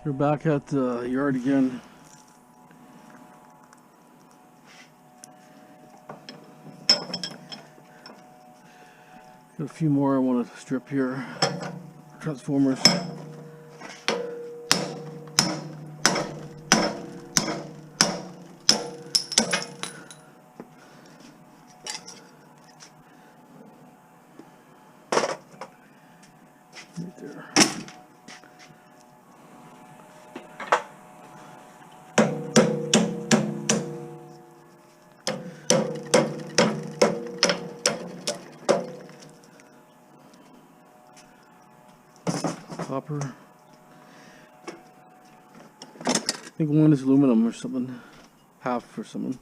We're back at the yard again. Got a few more I want to strip here. Transformers. Right there. Copper. I think one is aluminum or something. Half or something.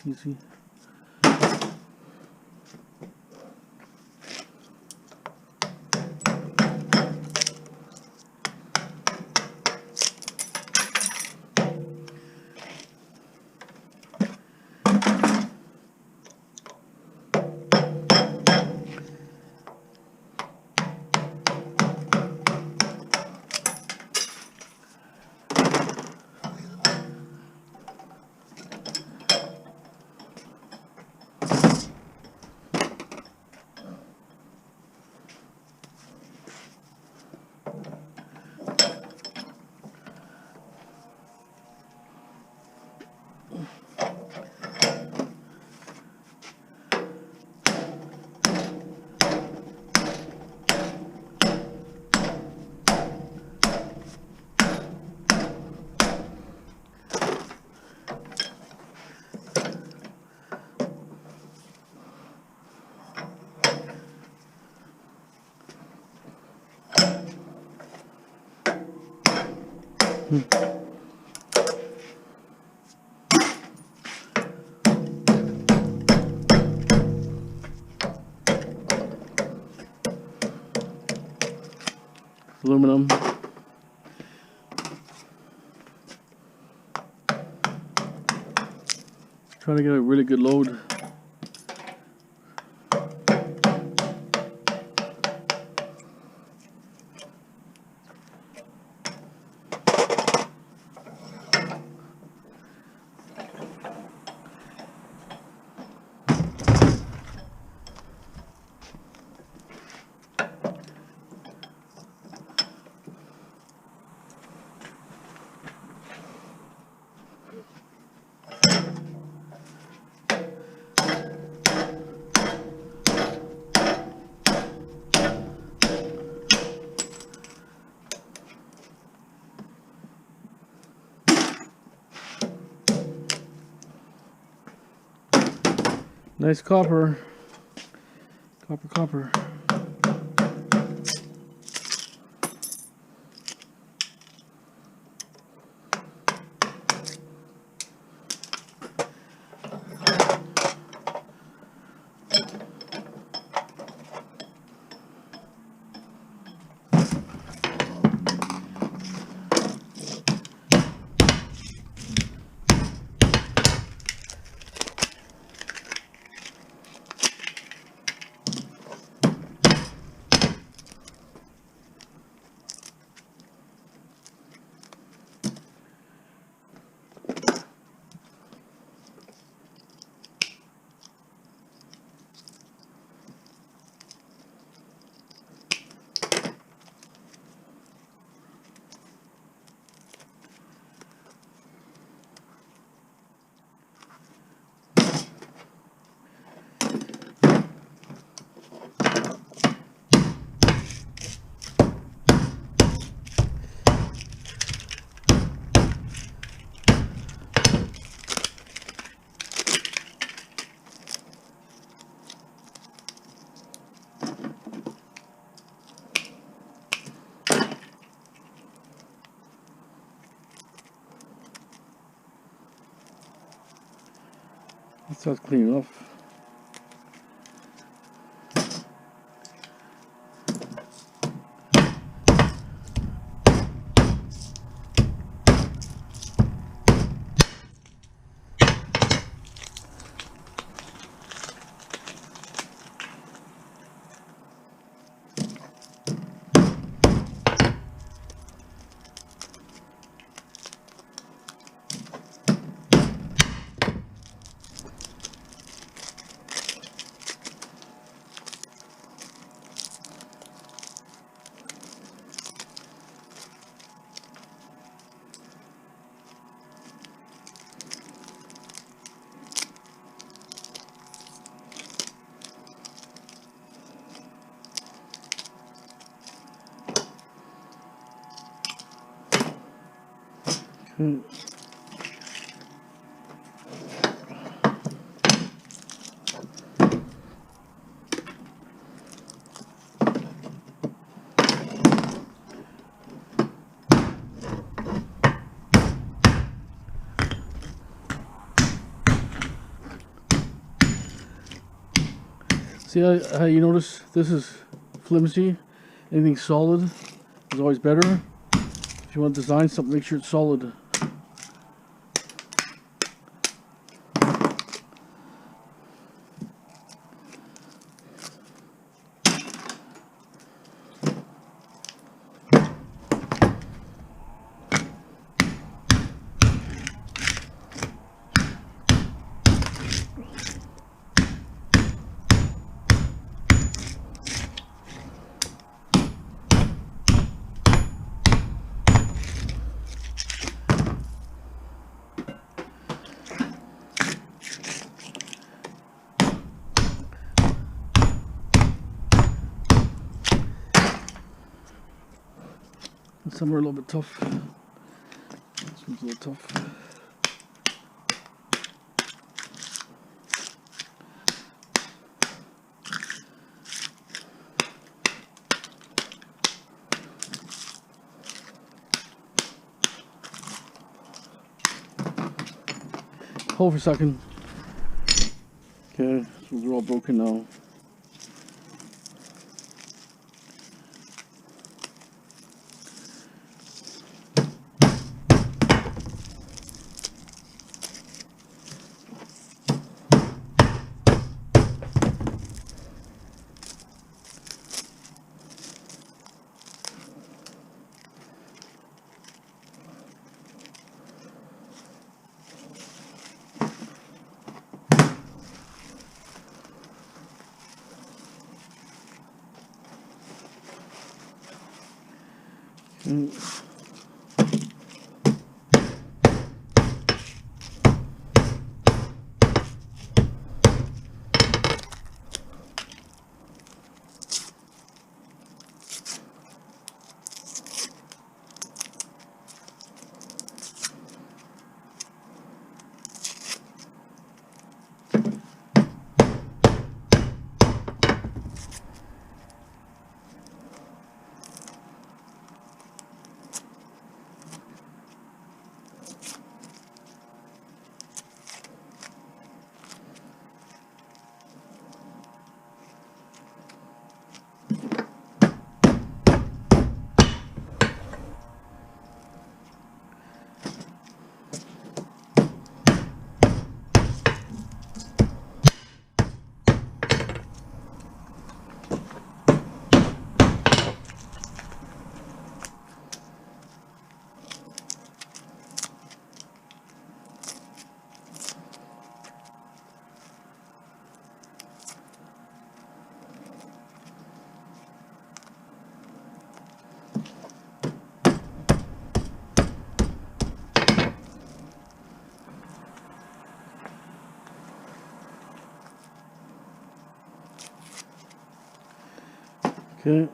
Easy. Aluminum. Trying to get a really good load. Nice copper. Copper. That's clean enough. Okay. See how you notice this is flimsy? Anything solid is always better. If you want to design something, make sure it's solid. Some are a little bit tough. This one's a little tough. Hold for a second. Okay, so they're all broken now. Okay.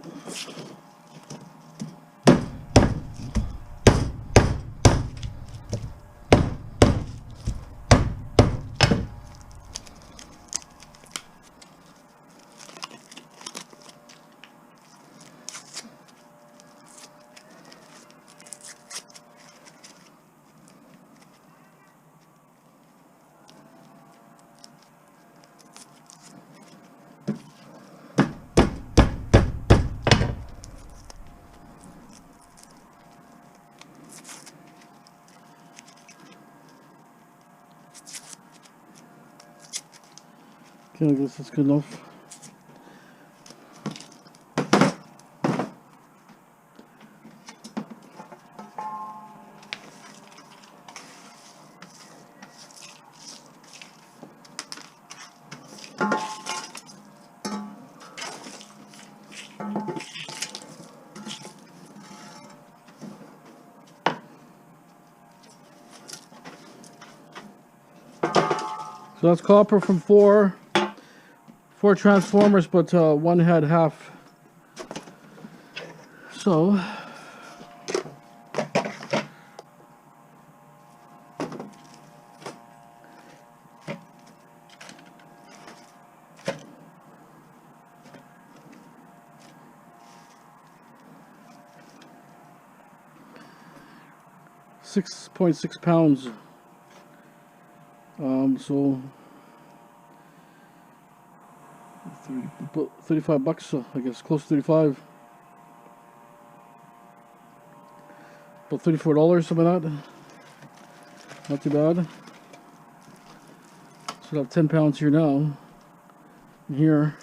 Okay, I guess that's good enough. So that's copper from four transformers, but one had half. So £6.6. So $35, I guess, close to 35. About $34, something like that. Not too bad. So I have 10 pounds here now. And here.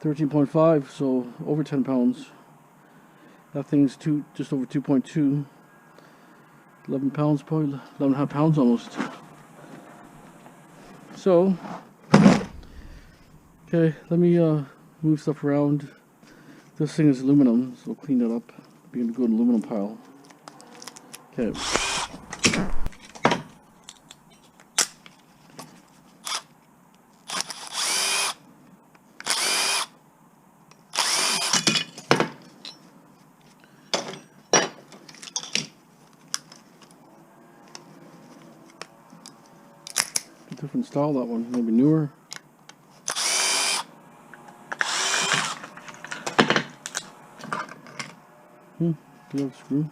$13.5, so over 10 pounds. That thing's just over 2.2. 11 pounds, probably 11.5 pounds almost. So, okay, let me move stuff around. This thing is aluminum, so I'll clean that up. Be in a good aluminum pile. Okay. Different style, that one, maybe newer. Do you have a screw?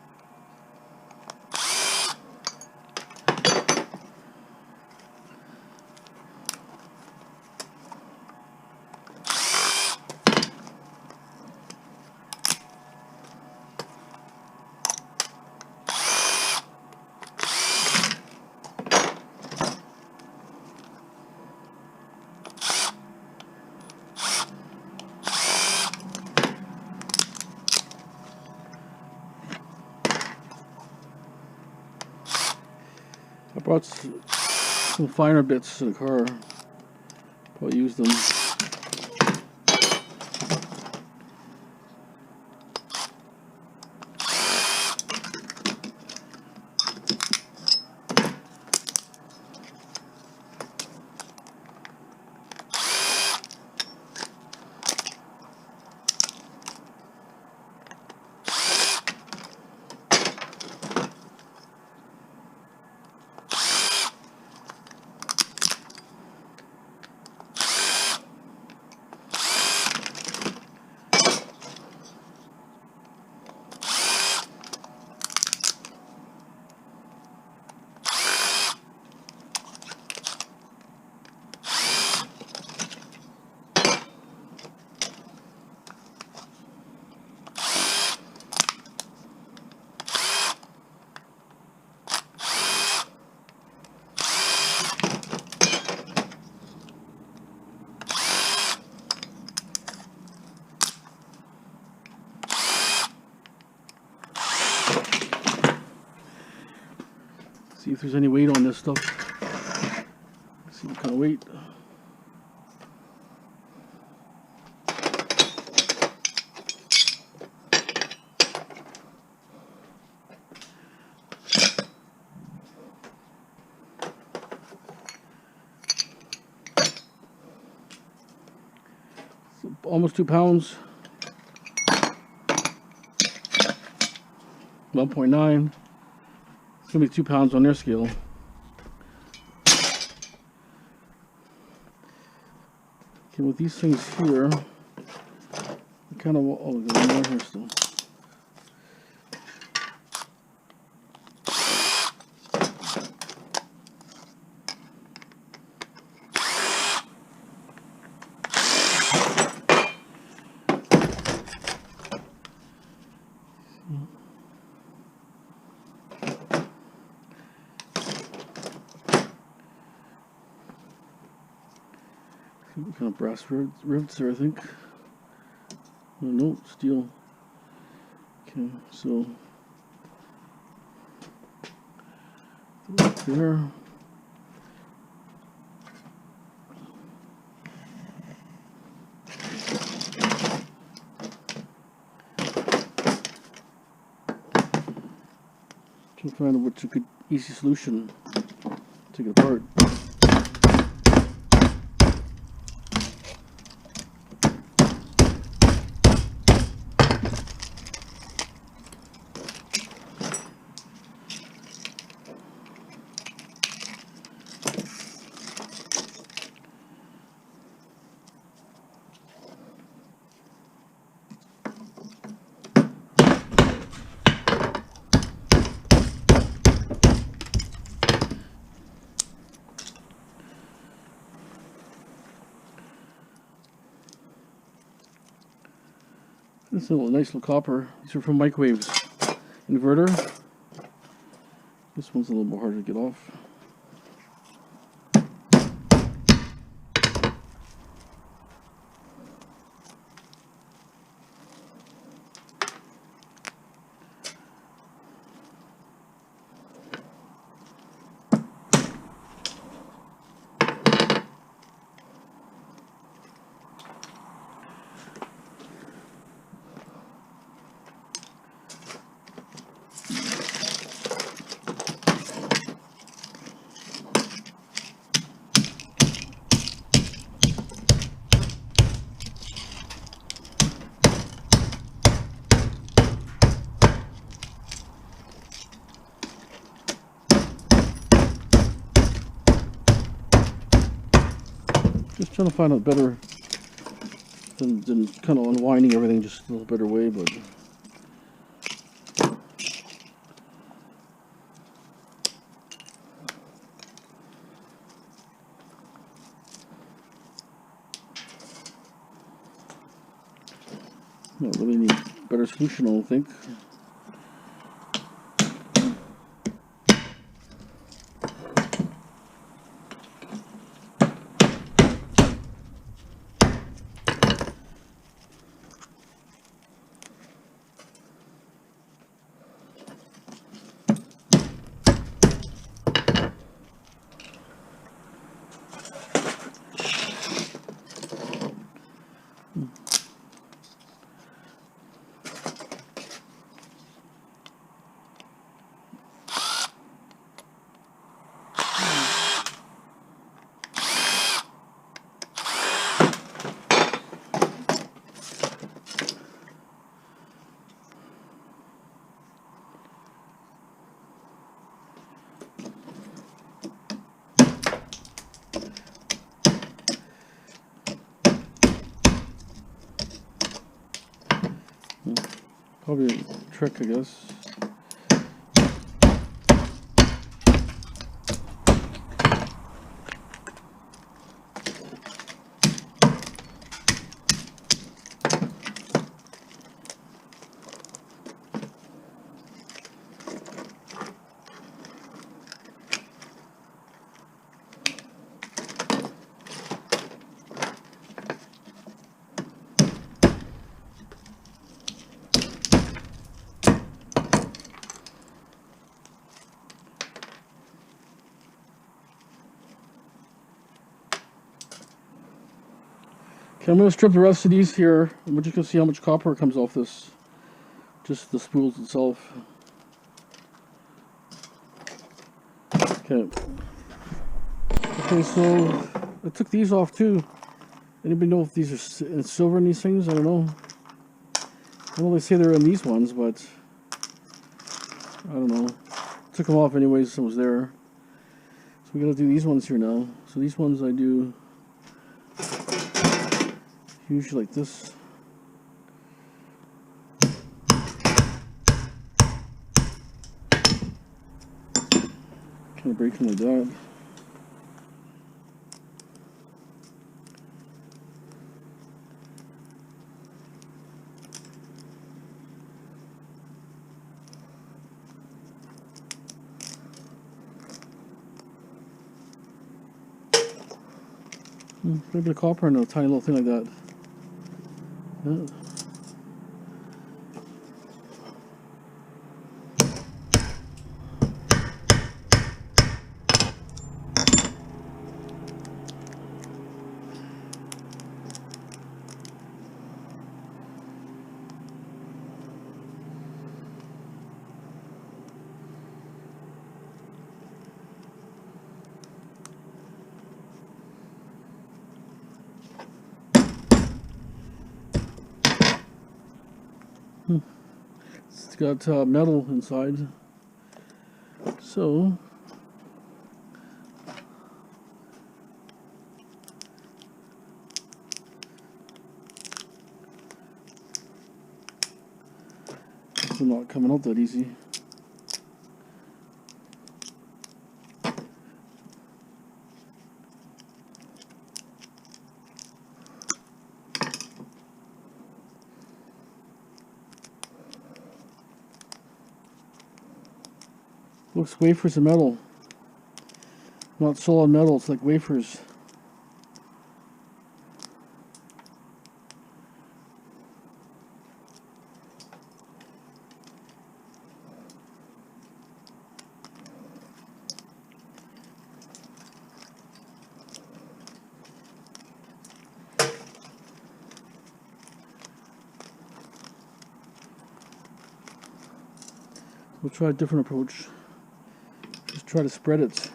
I brought some finer bits to the car. Probably use them. See if there's any weight on this stuff. See what kind of weight. So almost 2 pounds. 1.9. It's gonna be 2 pounds on their scale. Okay, with these things here, kind of, oh, there's more here still. Kind of brass rivets there, I think. Oh, no, steel. Okay, so there. Trying to find out what's a good, easy solution. Take it apart. This is a nice little copper. These are from microwaves. Inverter. This one's a little more harder to get off. Just trying to find a better than kind of unwinding everything, just a little better way, but not really need a better solution, I don't think. Probably a trick, I guess. Okay, I'm going to strip the rest of these here, and we're just going to see how much copper comes off this, just the spools itself. Okay. Okay, so I took these off too. Anybody know if these are silver in these things? I don't know. I know they say they're in these ones, but I don't know. Took them off anyways, so it was there. So we got to do these ones here now. So these ones I do usually like this. Kind of break them like that. Maybe the copper in a tiny little thing like that. Yeah. It's got metal inside, so it's not coming out that easy. Looks wafers of metal, not solid metal, it's like wafers. We'll try a different approach. Just try to spread it.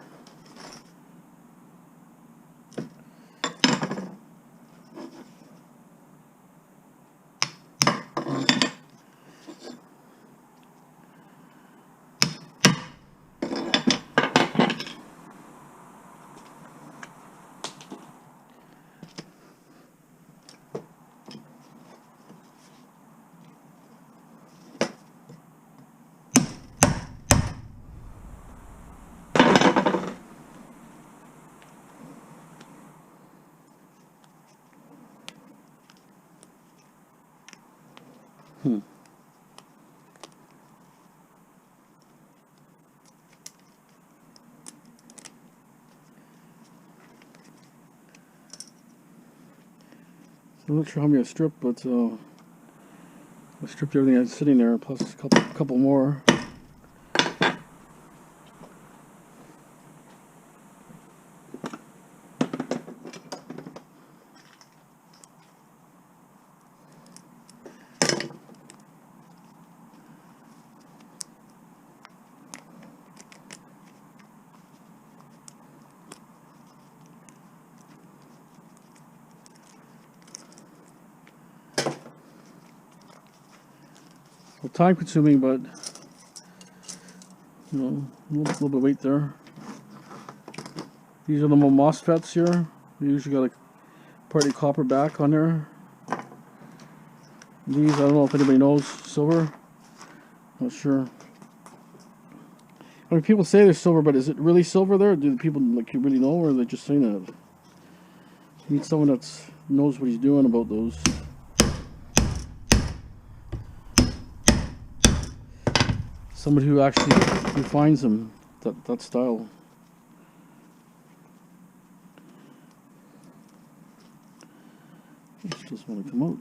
I'm not sure how many I stripped, but I stripped everything that's sitting there, plus a couple more. Well, time consuming, but you know, a little bit of weight there. These are the mosfets here. We usually got a partly copper back on there. These, I don't know if anybody knows, silver. Not sure. I mean, people say they're silver, but is it really silver there? Do the people like you really know, or are they just saying that? You need someone that knows what he's doing about those. Somebody who actually refines them, that style. Just want to come out.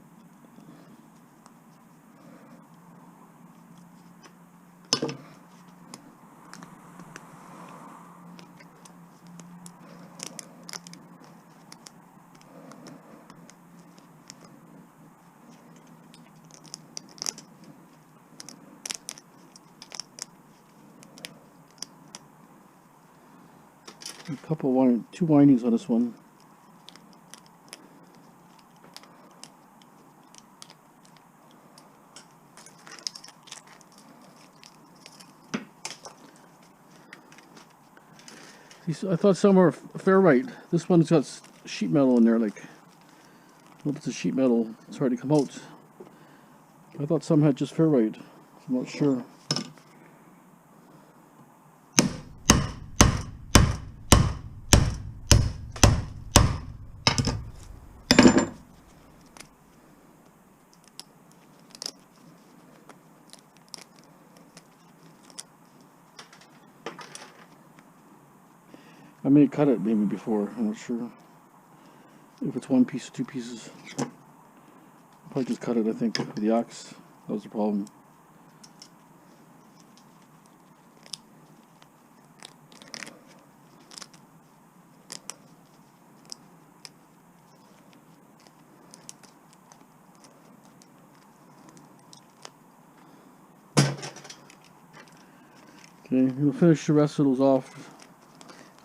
Two windings on this one. I thought some were ferrite. This one's got sheet metal in there. Like, if it's a sheet metal, it's hard to come out. I thought some had just ferrite. I'm not sure. I may have cut it maybe before, I'm not sure. if it's one piece or two pieces. I'll probably just cut it, I think, with the axe. That was the problem. Okay, we'll finish the rest of those off.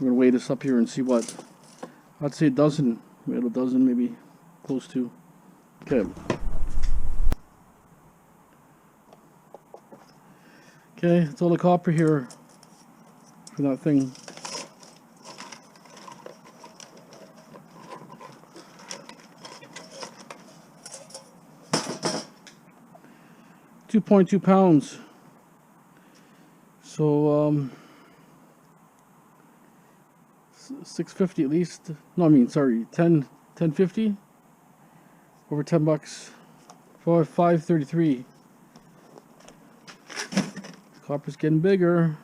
I'm going to weigh this up here and see what, I'd say a dozen, we had a dozen maybe, close to. Okay. Okay, that's all the copper here for that thing. £2.2 pounds. So, $6.50 at least. No, I mean, sorry, $10.50 over $10 for $5.33. Copper's getting bigger.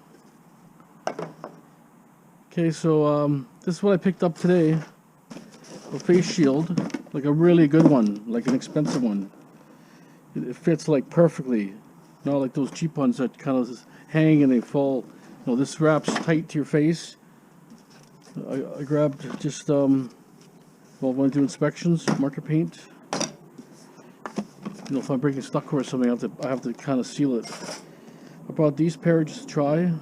Okay, so this is what I picked up today. A face shield, like a really good one, like an expensive one. It fits like perfectly, not like those cheap ones that kind of hang and they fall. No, this wraps tight to your face. I grabbed just well, when I do inspections, marker paint. You know, if I'm breaking stucco or something, I have to kind of seal it. I brought these pair just to try.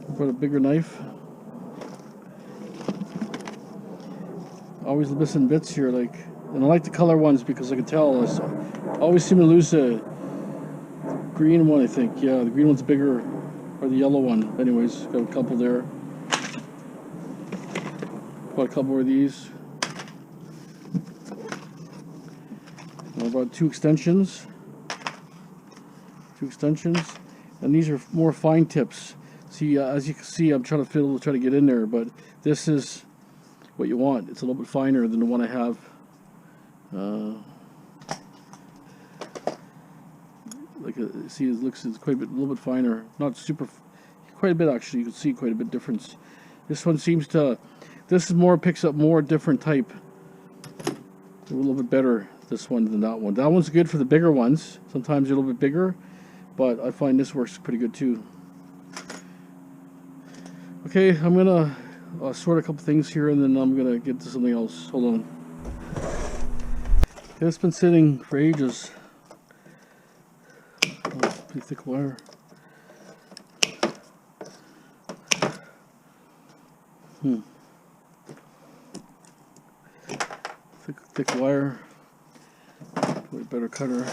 I brought a bigger knife. Always missing bits here, like, and I like the color ones because I can tell. I always seem to lose the green one, I think. Yeah, the green one's bigger, or the yellow one. Anyways, got a couple there. Bought a couple more of these. I bought two extensions. And these are more fine tips. See, as you can see, I'm trying to get in there, but this is what you want. It's a little bit finer than the one I have. See, it's quite a little bit finer. Not super, quite a bit actually. You can see quite a bit difference. This one seems to, picks up more different type. A little bit better, this one, than that one. That one's good for the bigger ones. Sometimes they're a little bit bigger, but I find this works pretty good too. Okay, I'm gonna sort a couple things here, and then I'm gonna get to something else. Hold on. Okay, it's been sitting for ages. Oh, pretty thick wire. Thick wire. Way better cutter.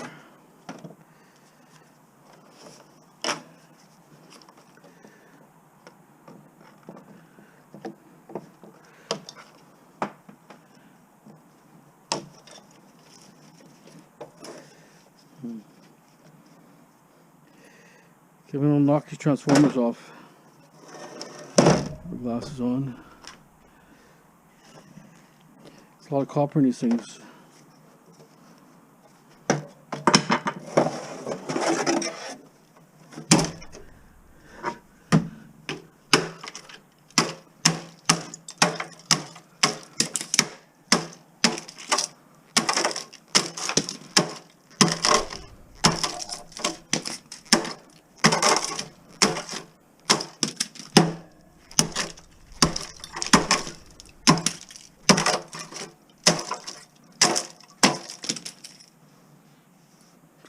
Okay, I'm gonna knock these transformers off. Put the glasses on. There's a lot of copper in these things.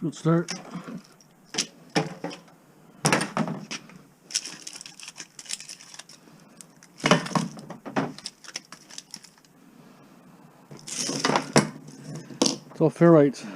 Good start. It's all ferrite.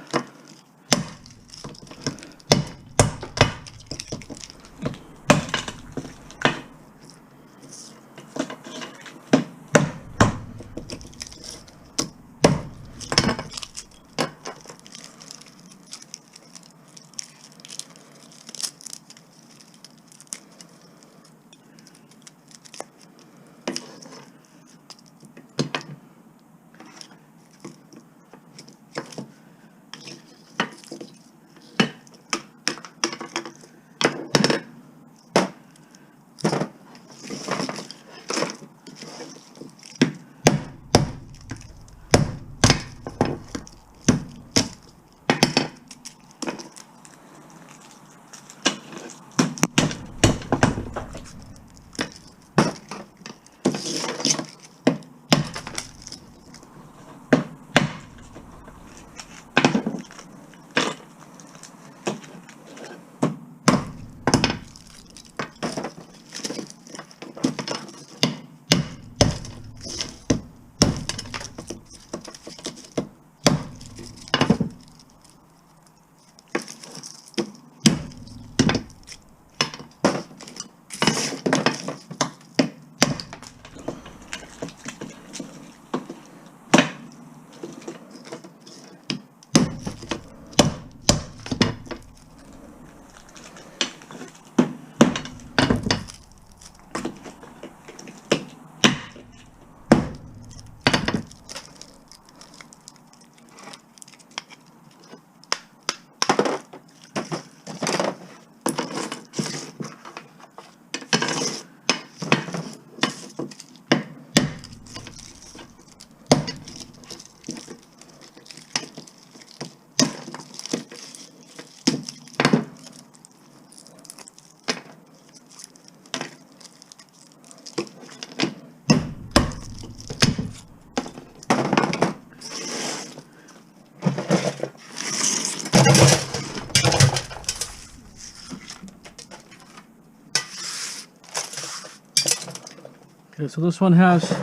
Okay, so this one has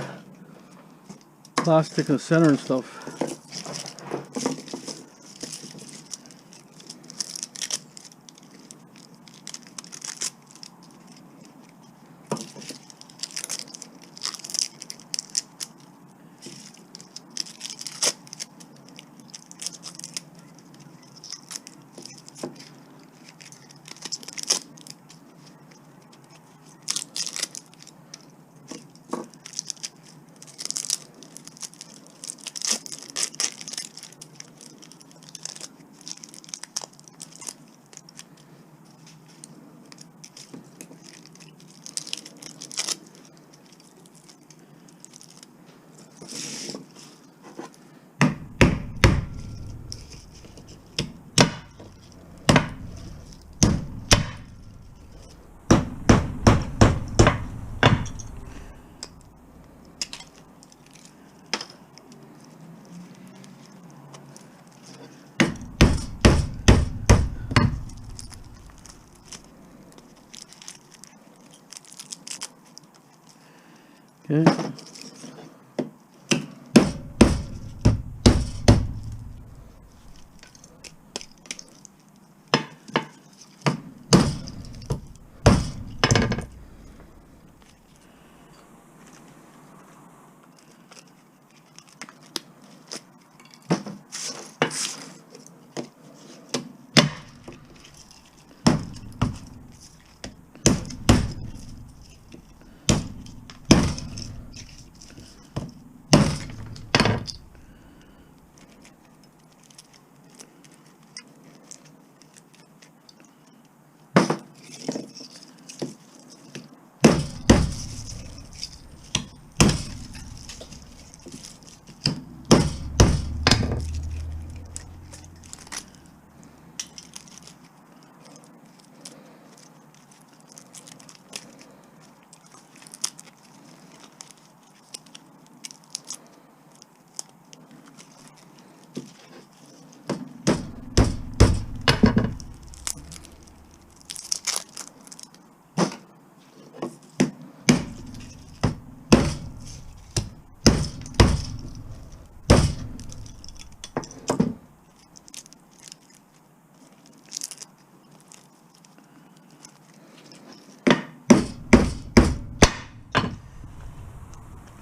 plastic in the center and stuff. Okay.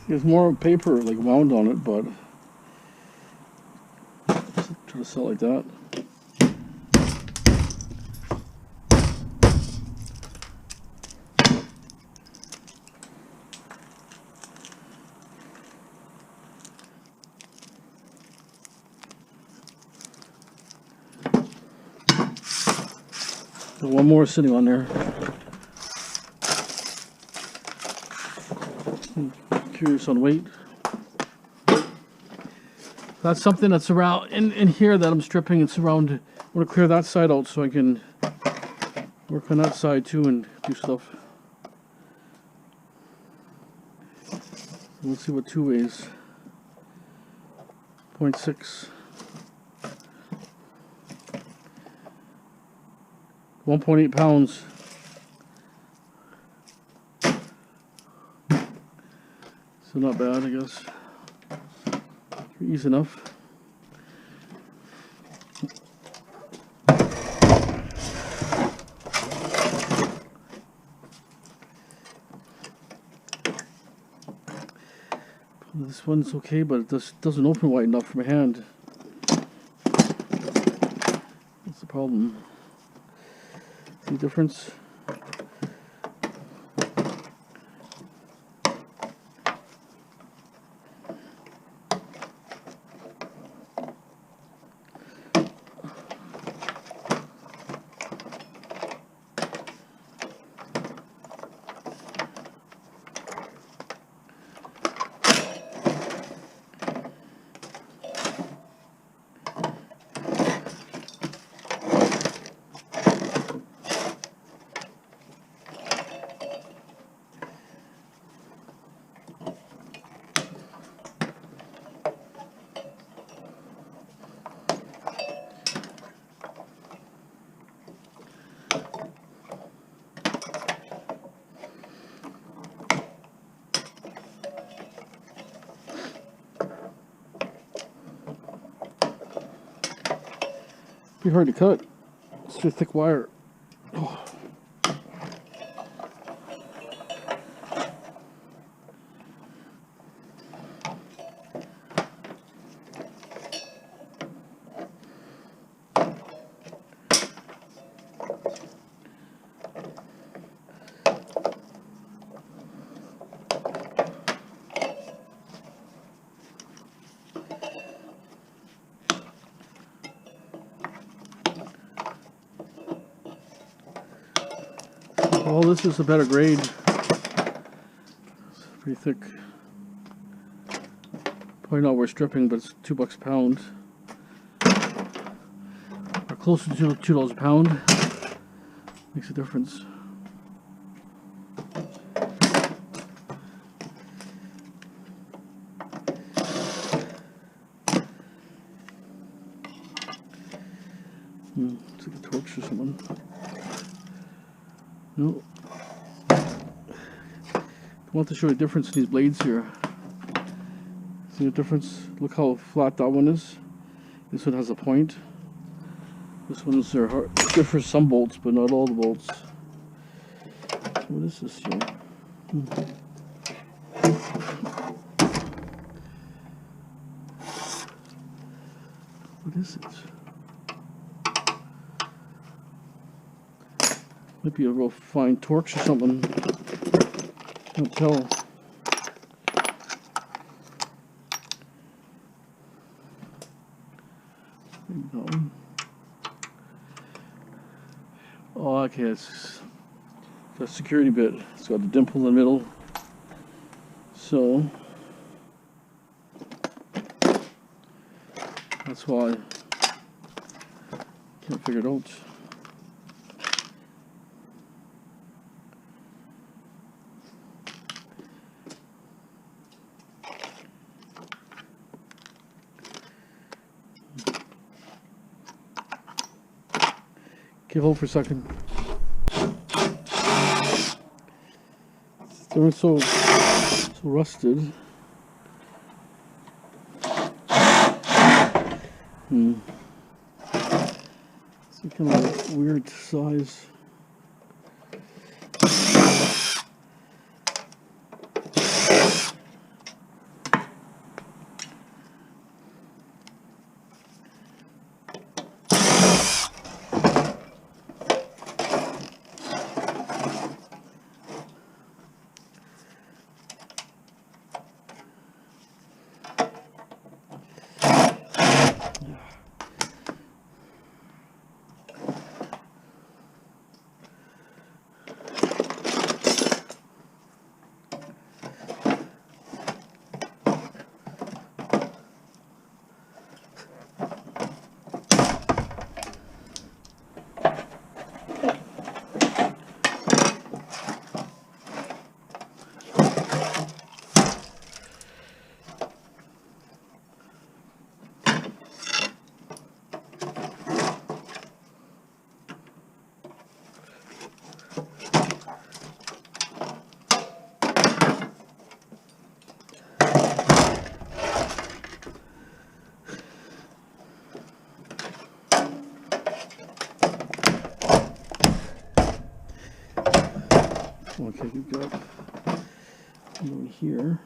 There's more paper like wound on it, but try to sell it like that. One more sitting on there. Curious on weight. That's something that's around in here that I'm stripping. It's around. I want to clear that side out so I can work on that side too and do stuff. Let's see what 2 weighs. 0.6. 1.8 pounds. So not bad, I guess. Easy enough. This one's okay, but it doesn't open wide enough for my hand. That's the problem. See the difference? Pretty hard to cut. It's too thick wire. Oh. Well, this is a better grade. It's pretty thick. Probably not worth stripping, but it's $2 a pound. Or closer to $2 a pound. Makes a difference. It's like a torch or something. No. I want to show you the difference in these blades here. See the difference? Look how flat that one is. This one has a point. This one's hard. Good for some bolts, but not all the bolts. What is this here? What is it? Might be a real fine torch or something. Can't tell. Maybe that one. Oh, okay, it's a security bit. It's got a dimple in the middle. So that's why I can't figure it out. Okay, hold for a second. They're so rusted. It's a kind of weird size. Okay, we've got over here.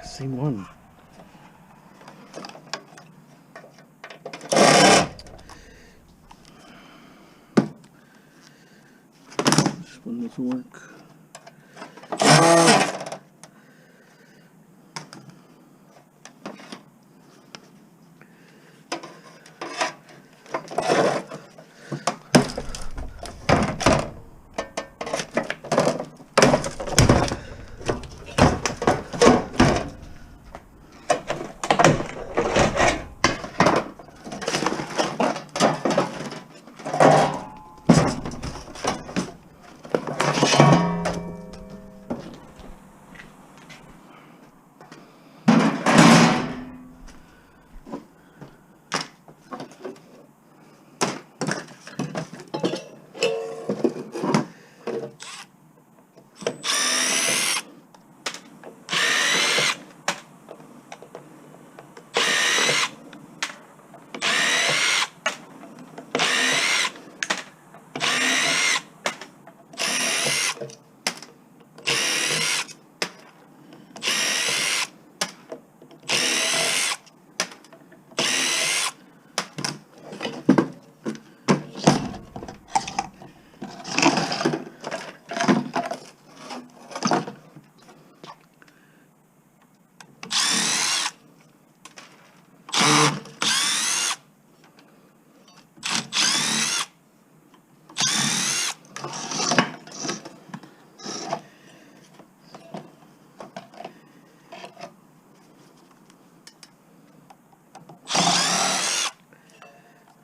Same one. This one doesn't work.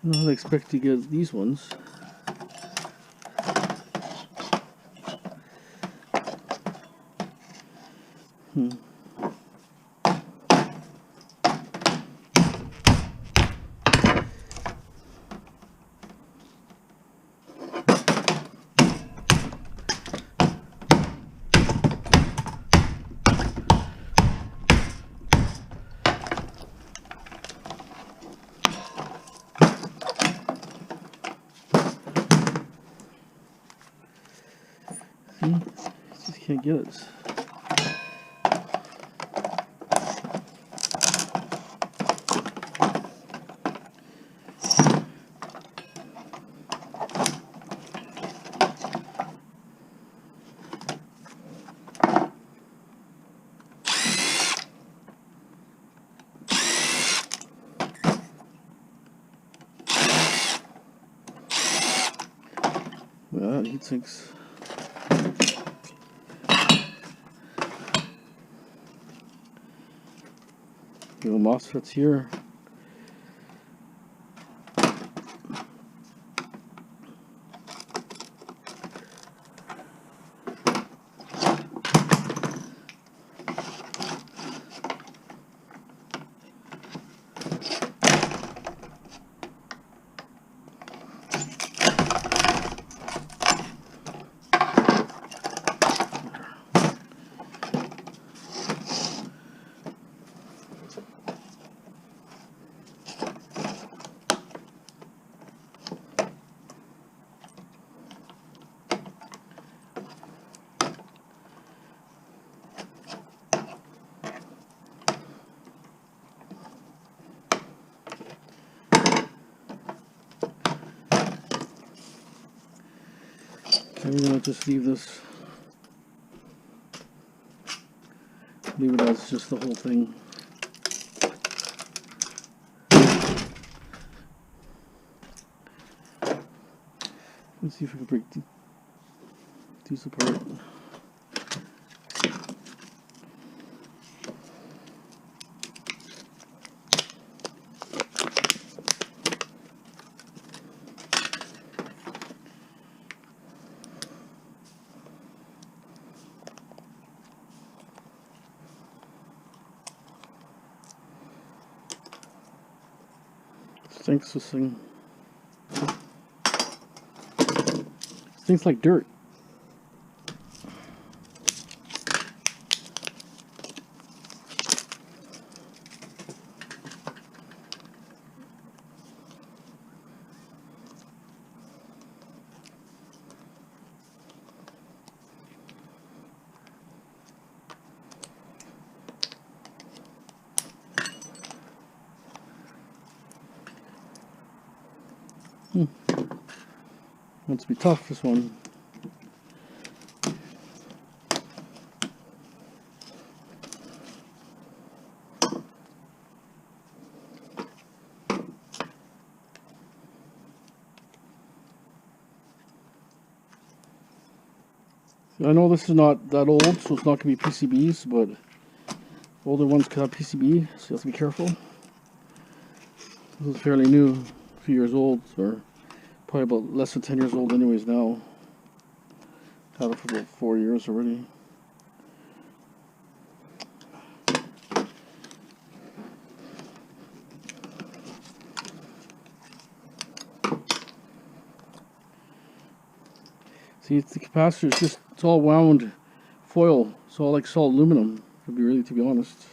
I don't know how they expect to get these ones. See? Just can't get it. Well, that heat sinks. The MOSFETs here. I'm gonna just leave this. Leave it as just the whole thing. Let's see if we can break these apart. Stinks, this thing. Stinks like dirt. Wants to be tough, this one. I know this is not that old, so it's not going to be PCBs, but older ones could have PCB, so you have to be careful. This is fairly new, a few years old, or probably about less than 10 years old anyways now. Had it for about 4 years already. See, the capacitor is just, it's all wound foil. It's all like solid aluminum, to be honest.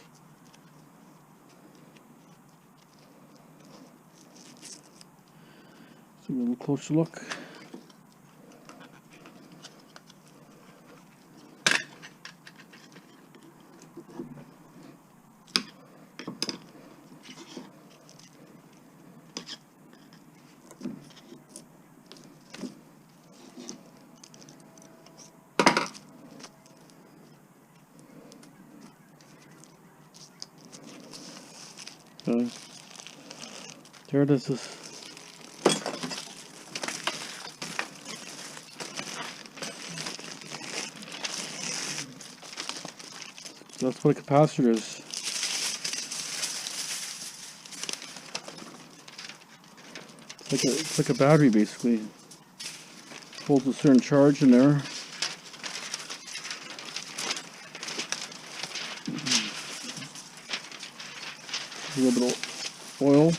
So a little closer look. There it is. So that's what a capacitor is. It's like a battery basically. Holds a certain charge in there. A little bit of oil.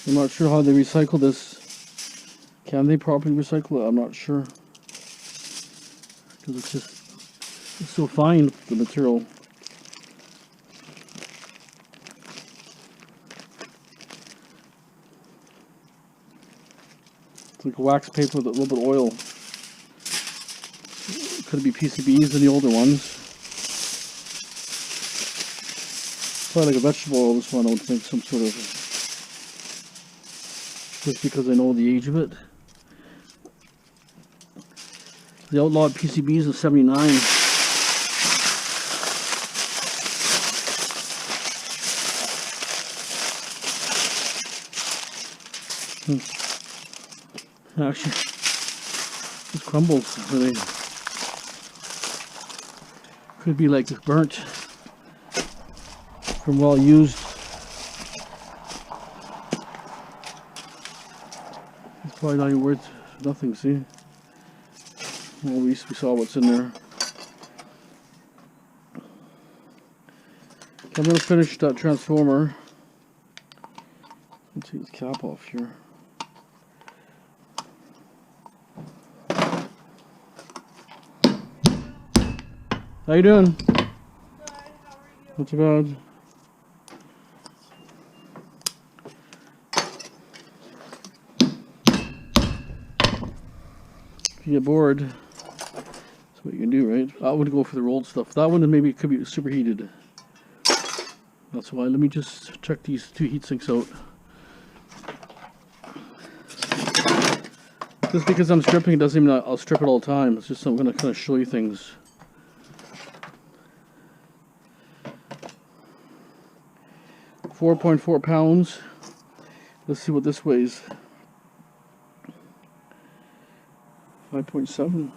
I'm not sure how they recycle this. Can they properly recycle it? I'm not sure. Because it's so fine, the material. It's like wax paper with a little bit of oil. Could be PCBs in the older ones. Probably like a vegetable oil, this one I would think, some sort of. Just because I know the age of it. The outlawed PCBs of '79. Actually, this crumbles. Really. Could be like burnt from well used. Probably not even worth nothing, see? Well, at least we saw what's in there. Okay, I'm going to finish that transformer. Let's take this cap off here. How you doing? Good, how are you? Not too bad. If you get bored, that's what you can do, right? I would go for the rolled stuff. That one maybe it could be superheated. That's why. Let me just check these two heat sinks out. Just because I'm stripping, it doesn't mean I'll strip it all the time. It's just I'm going to kind of show you things. £4.4 pounds. Let's see what this weighs. 5.7.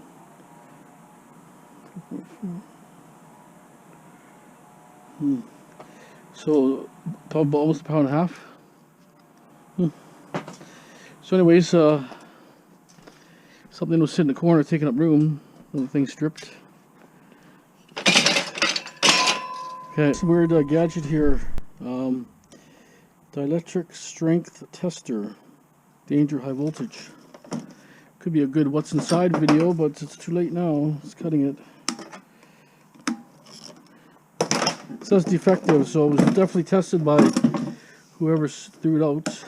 4.4. So almost a pound and a half. So anyways, something was sitting in the corner taking up room. Another thing stripped. Okay, it's a weird gadget here. Dielectric strength tester. Danger high voltage. Could be a good what's inside video, but it's too late now. It's cutting it. It says defective, so it was definitely tested by whoever threw it out.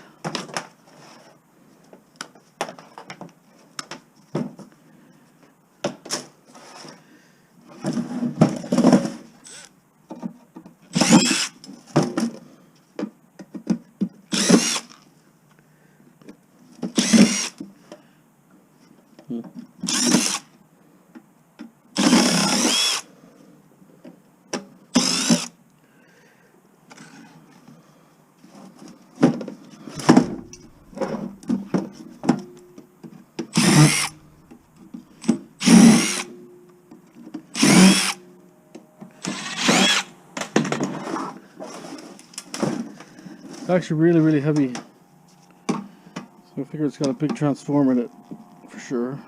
It's actually really, really heavy. So I figure it's got a big transformer in it, for sure.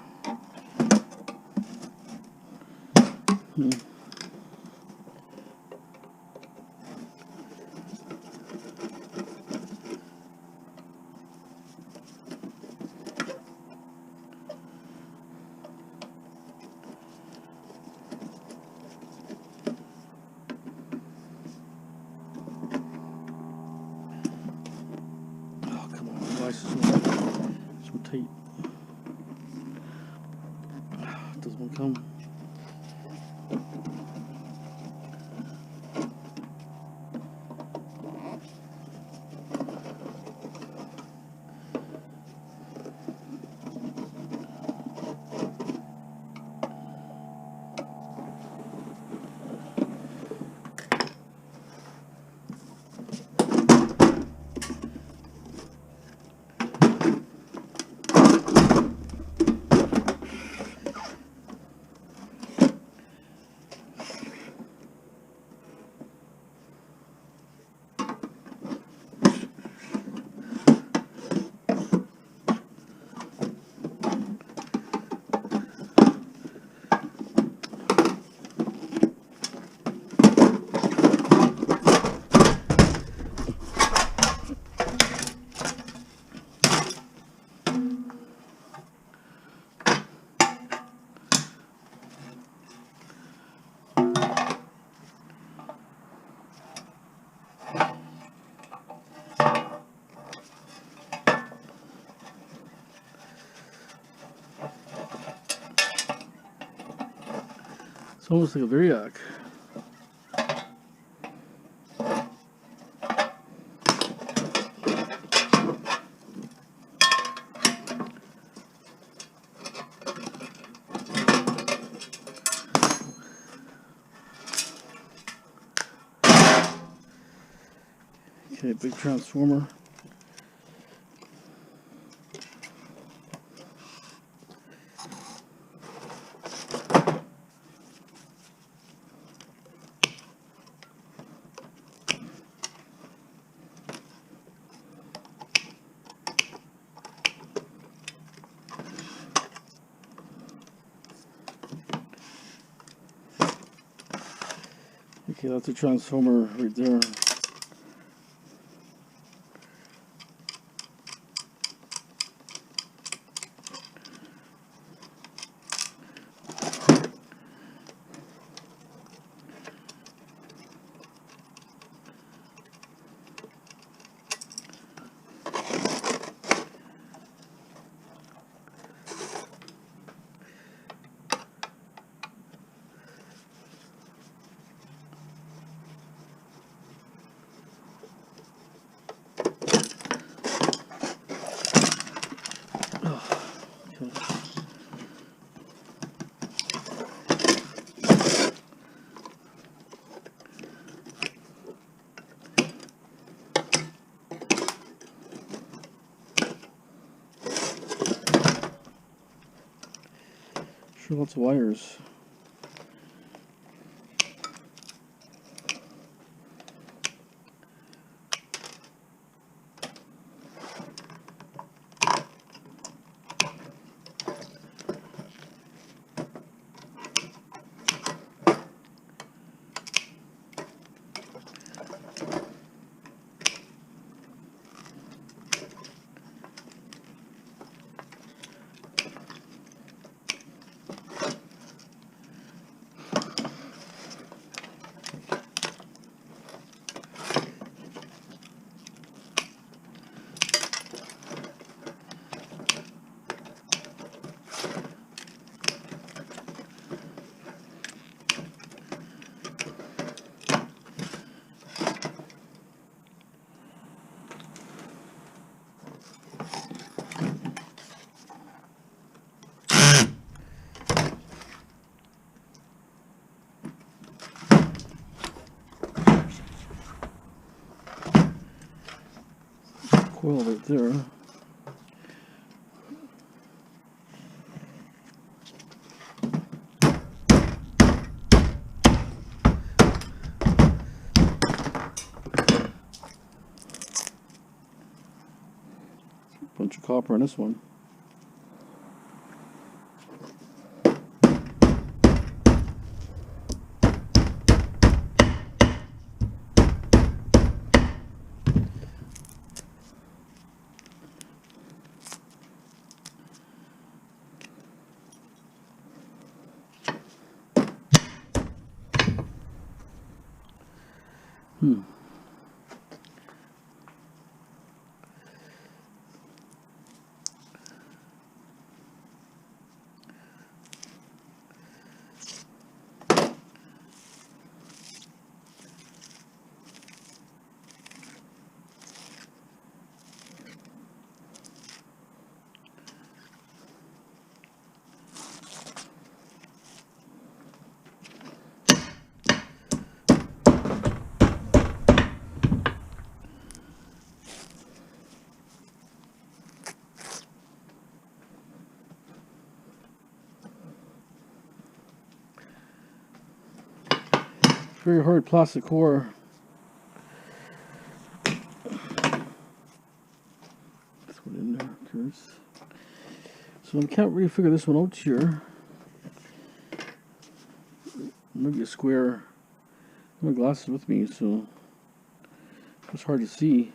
So tight. Doesn't want to come. It's almost like a variac. Okay, big transformer. Okay, that's a transformer right there. Sure, lots of wires. Coil right there. Bunch of copper on this one. Very hard plastic core. This one in there, curious. So I can't really figure this one out here. Maybe a square. I have my glasses with me, so it's hard to see.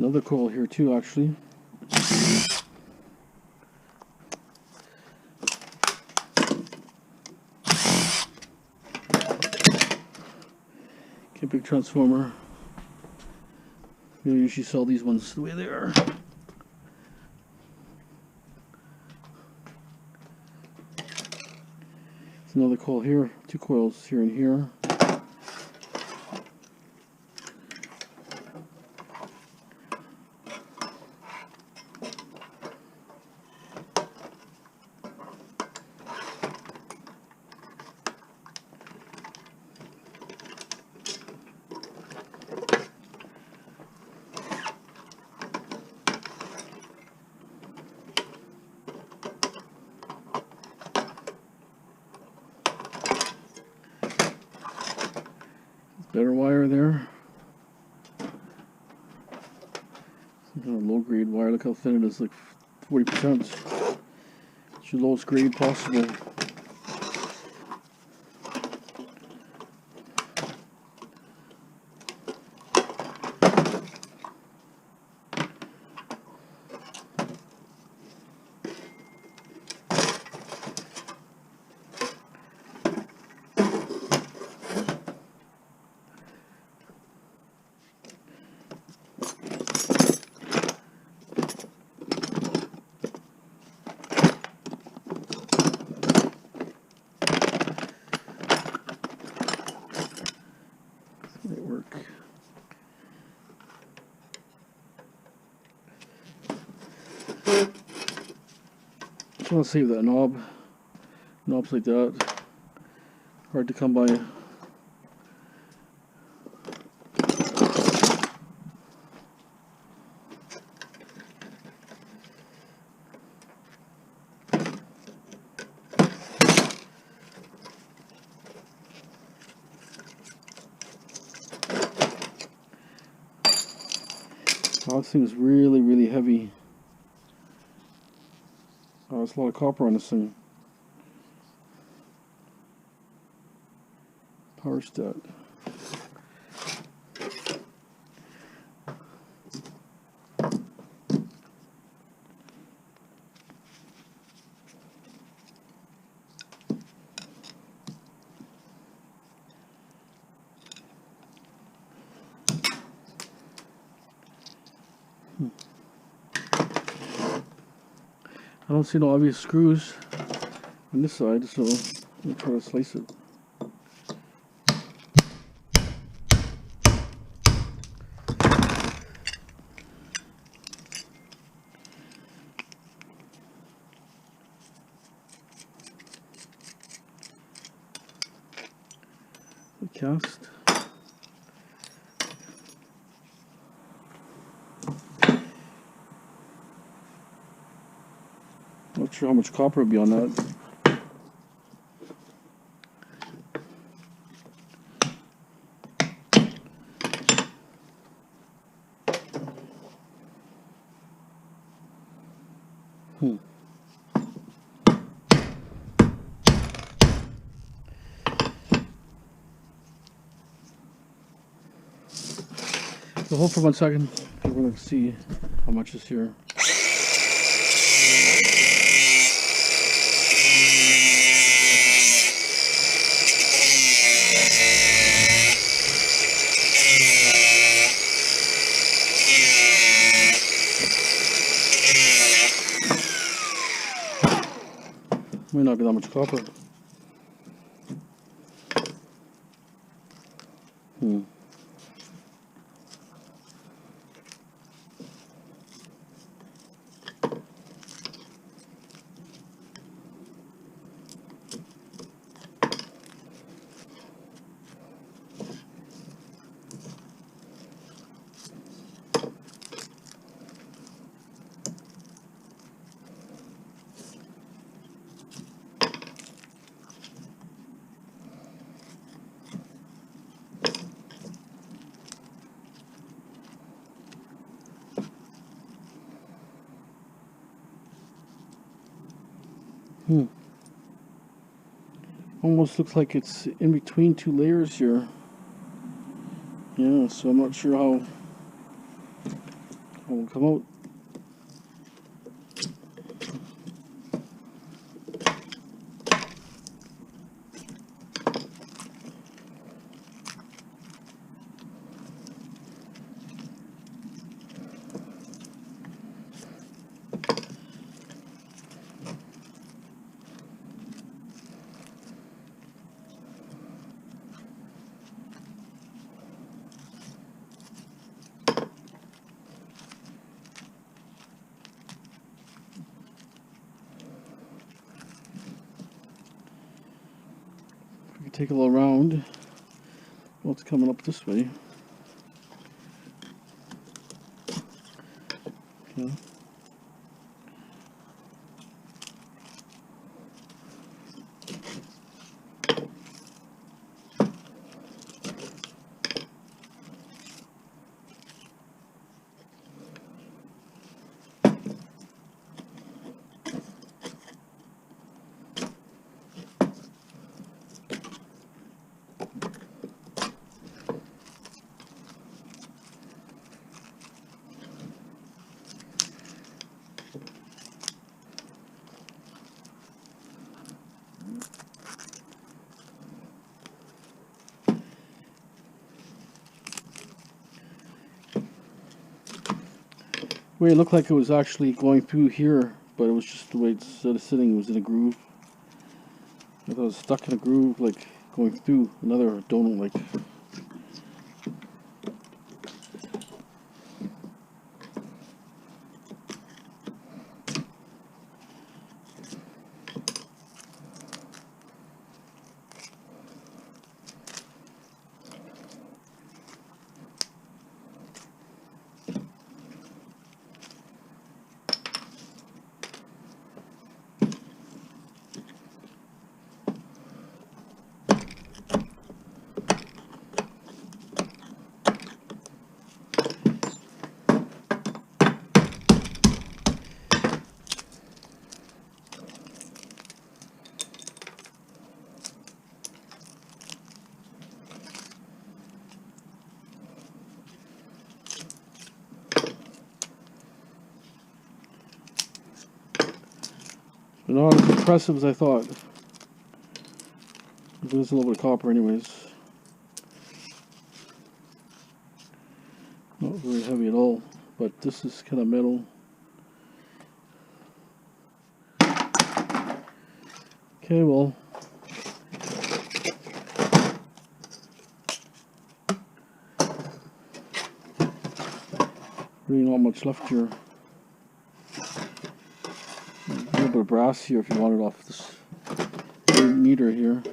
Another coil here too, actually. Okay, big transformer. You usually sell these ones the way they are. It's another coil here, two coils here and here. Better wire there. Some kind of low grade wire. Look how thin it is, like 40%. It's your lowest grade possible. Just want to save that knob. Knobs like that, hard to come by. Oh, this thing is really, really heavy. Oh, there's a lot of copper on this thing. Power stat. I don't see no obvious screws on this side, so I'm going to try to slice it. The cast. Not sure how much copper will be on that. So hold for 1 second. We're going to see how much is here. Might not be that much copper. Almost looks like it's in between two layers here. Yeah, so I'm not sure will come out. Take a little round. What's coming up this way? Okay. Way it looked like it was actually going through here, but it was just the way it's sitting. It was in a groove. I thought it was stuck in a groove, like going through another donut, like. But not as impressive as I thought. There's a little bit of copper anyways. Not very heavy at all, but this is kind of metal. Okay, well. Really not much left here. A little bit of brass here if you want it off this meter here.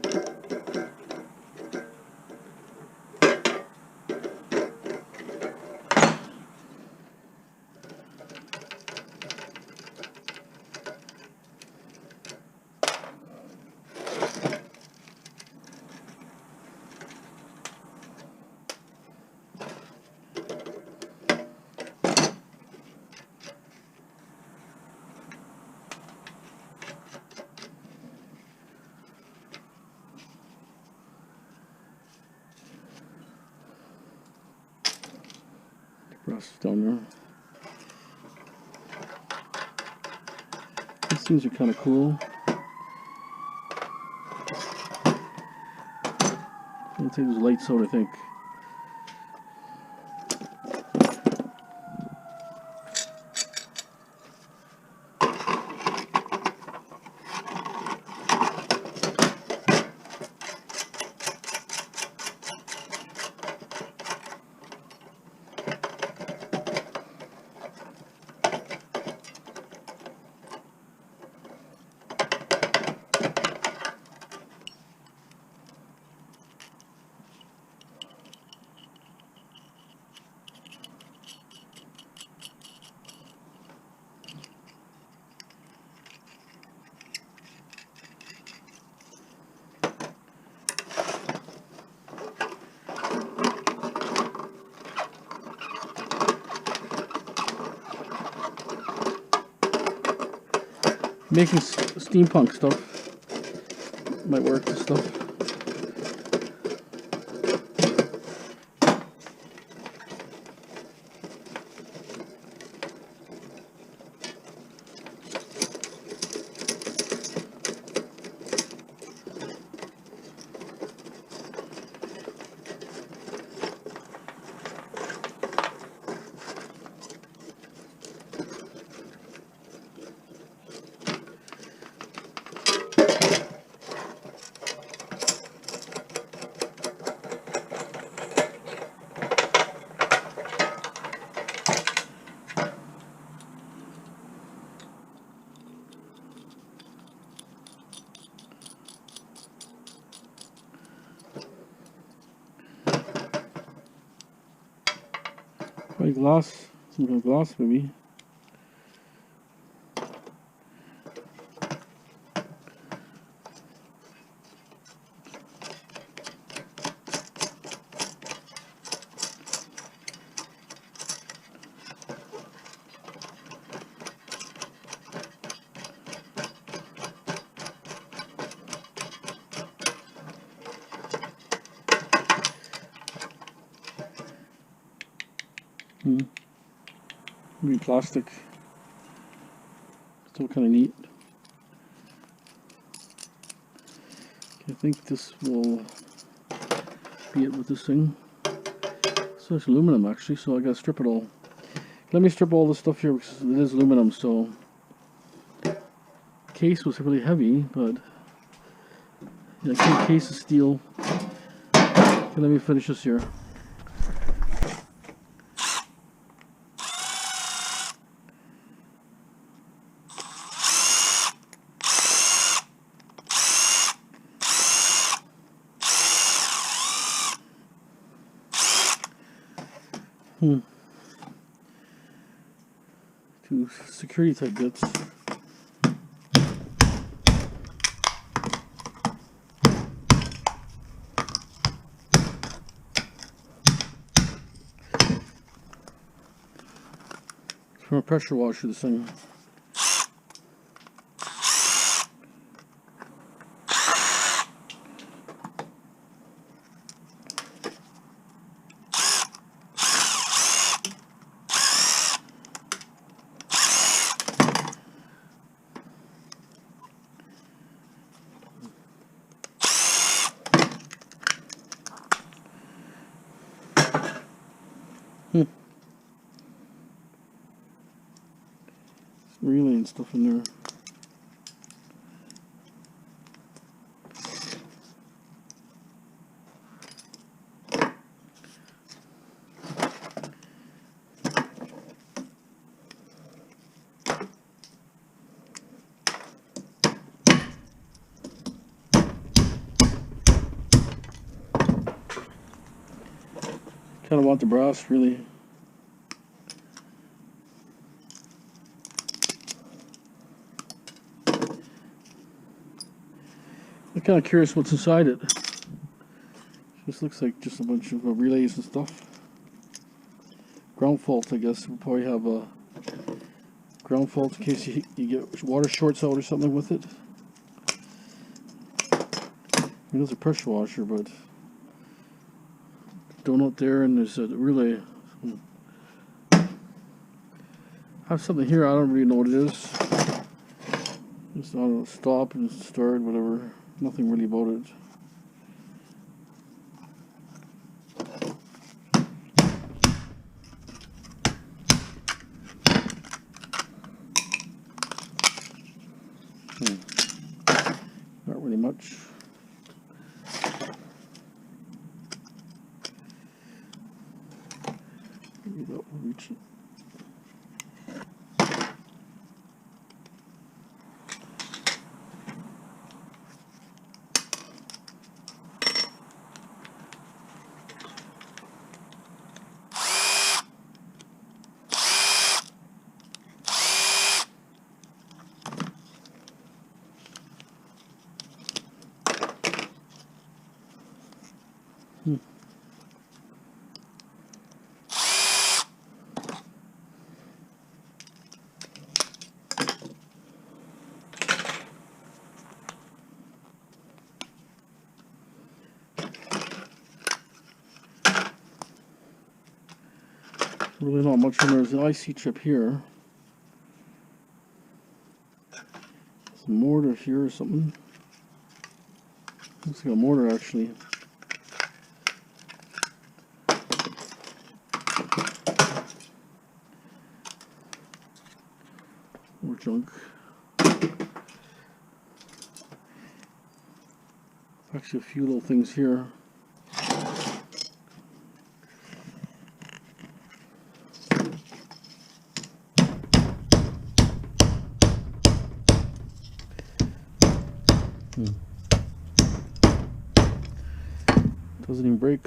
Brass down there. These things are kind of cool. I'll take those lights out, I think. Making steampunk stuff might work. This stuff. Probably glass, some kind of glass maybe. Maybe plastic. Still kind of neat. Okay, I think this will be it with this thing. So it's aluminum actually, so I gotta strip it all. Let me strip all this stuff here because it is aluminum, so the case was really heavy, but yeah, the case is steel. Okay, let me finish this here. Two security type bits. From a pressure washer, this thing. Relay and stuff in there. Kind of want the brass, really. I'm kind of curious what's inside it. This looks like just a bunch of relays and stuff. Ground fault, I guess. We'll probably have a ground fault in case you get water shorts out or something with it. I mean, there's a pressure washer, but donut there, and there's a relay. I have something here. I don't really know what it is. Just, I don't know, stop and start, whatever. Nothing really about it. Not really much. Maybe that will reach it. Really not much. And there's an IC chip here. Some mortar here or something. Looks like a mortar actually. More junk. Actually a few little things here. Doesn't even break.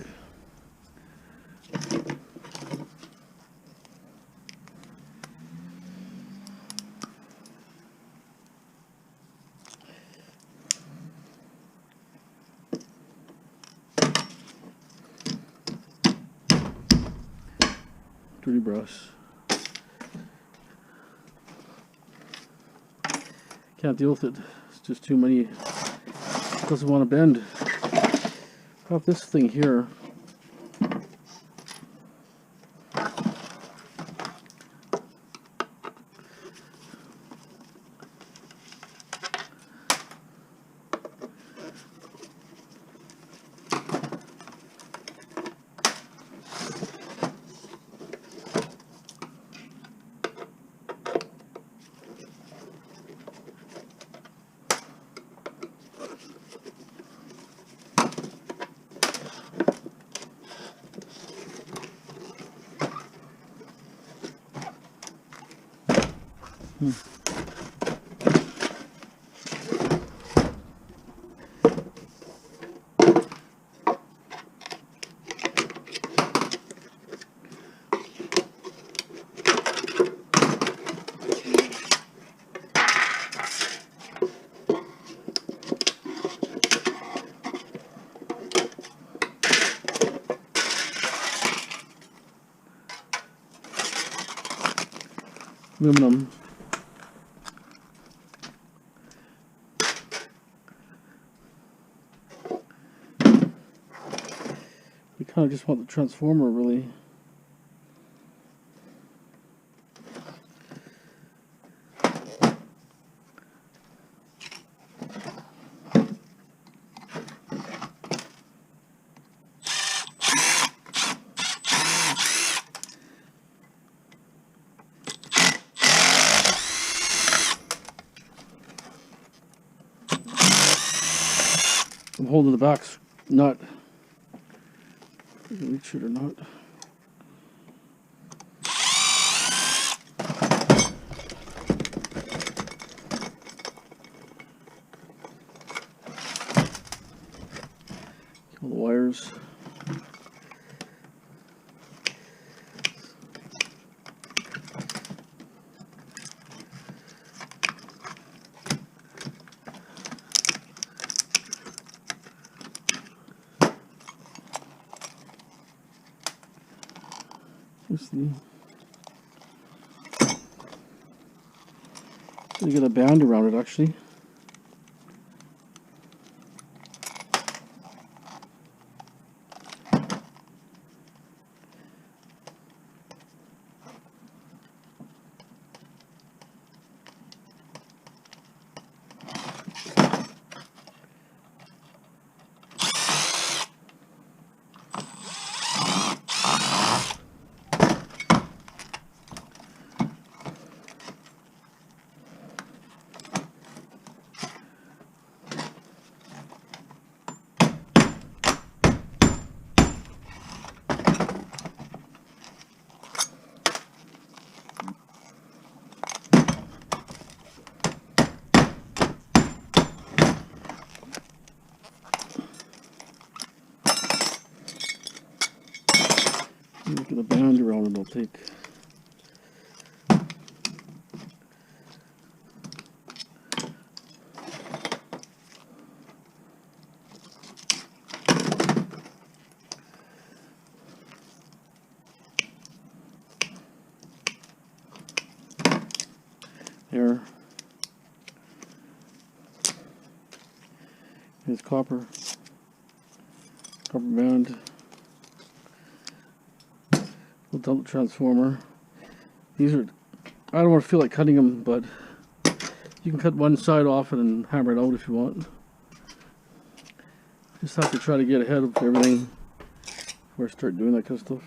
dirty brass. Can't deal with it. It's just too many. It doesn't want to bend. I have this thing here. Aluminum. We kind of just want the transformer, really. I'm holding the back nut. Reach it or not. Kill the wires. You get a band around it, actually. Look at the band around it, it'll take. There. Here's copper band. We'll dump the transformer. These are, I don't want to feel like cutting them, but you can cut one side off and then hammer it out if you want. Just have to try to get ahead of everything before I start doing that kind of stuff.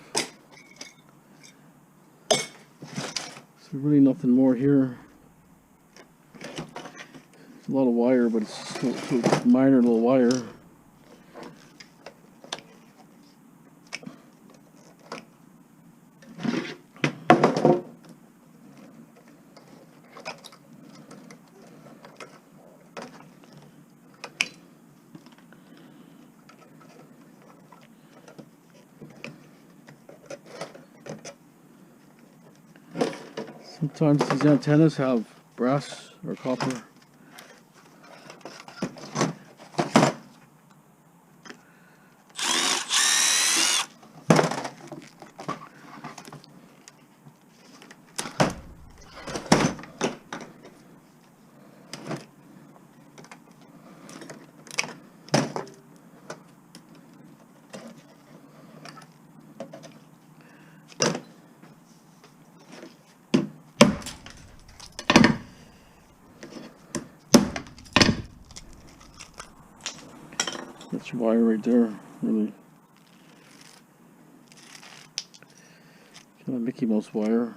So really nothing more here. It's a lot of wire, but it's still a minor little wire. Sometimes these antennas have brass or copper. That's your wire right there, really. Kind of Mickey Mouse wire.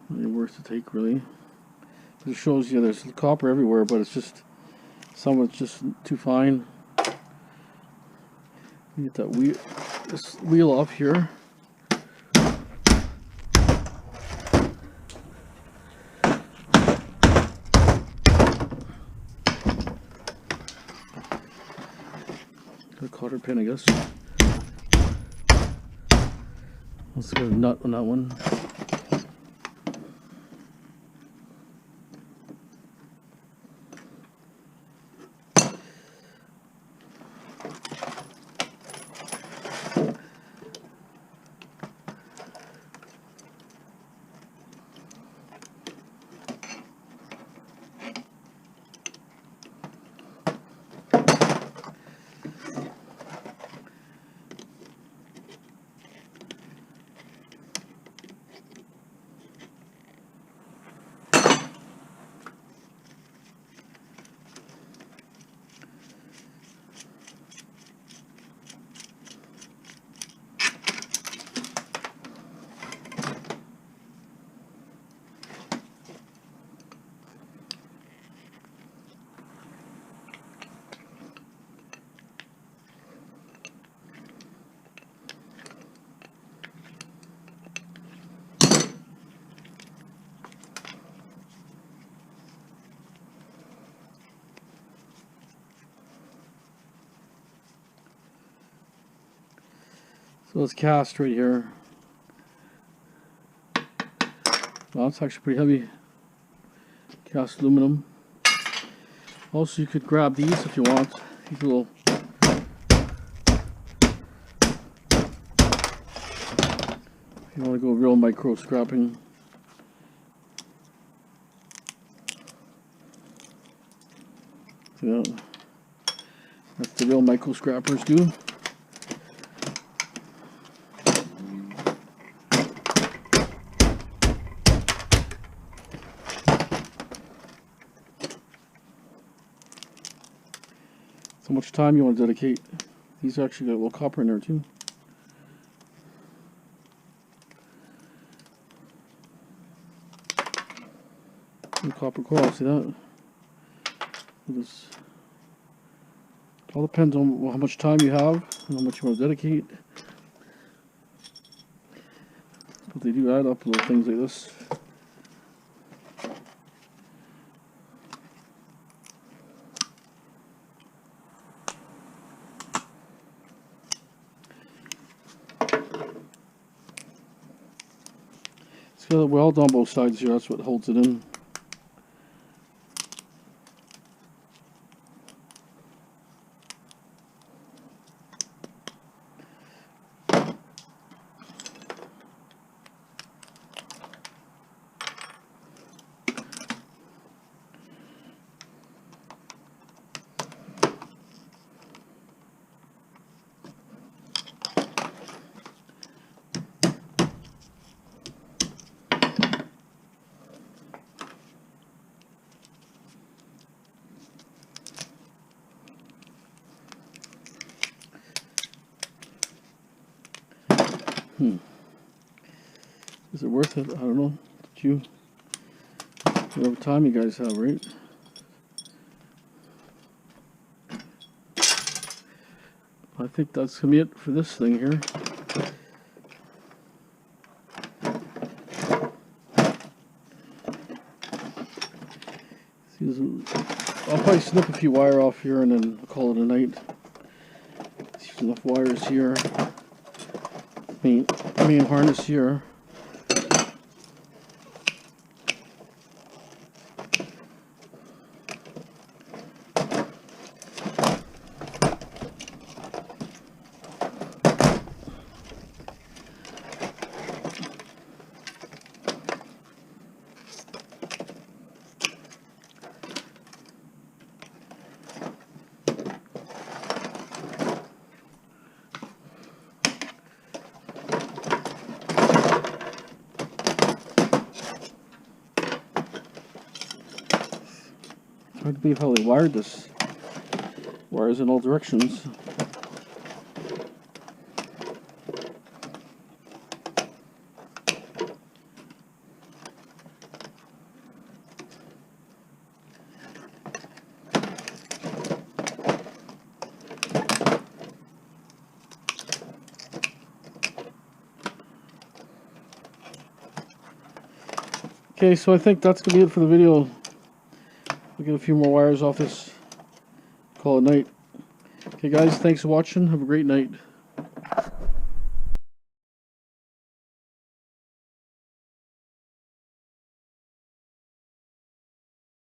Really worth to take, really. It shows you there's copper everywhere, but it's just some of it's just too fine. Get that this wheel off here. Got a cotter pin, I guess. Let's get a nut on that one. So it's cast right here. Well, it's actually pretty heavy. Cast aluminum. Also, you could grab these if you want. These little. If you want to go real micro scrapping. See that? That's the real micro scrappers do. So much time you want to dedicate. These actually got a little copper in there too. And copper coil, see that? This all depends on how much time you have and how much you want to dedicate. But they do add up little things like this. It's got a weld on both sides here, that's what holds it in. Is it worth it? I don't know. Whatever time you guys have, right? I think that's gonna be it for this thing here. I'll probably snip a few wire off here and then call it a night. There's enough wires here. Main harness here. Hard to believe how they wired this. Wires in all directions. Okay, so I think that's gonna be it for the video. We'll get a few more wires off this. Call it night. Okay guys, thanks for watching. Have a great night.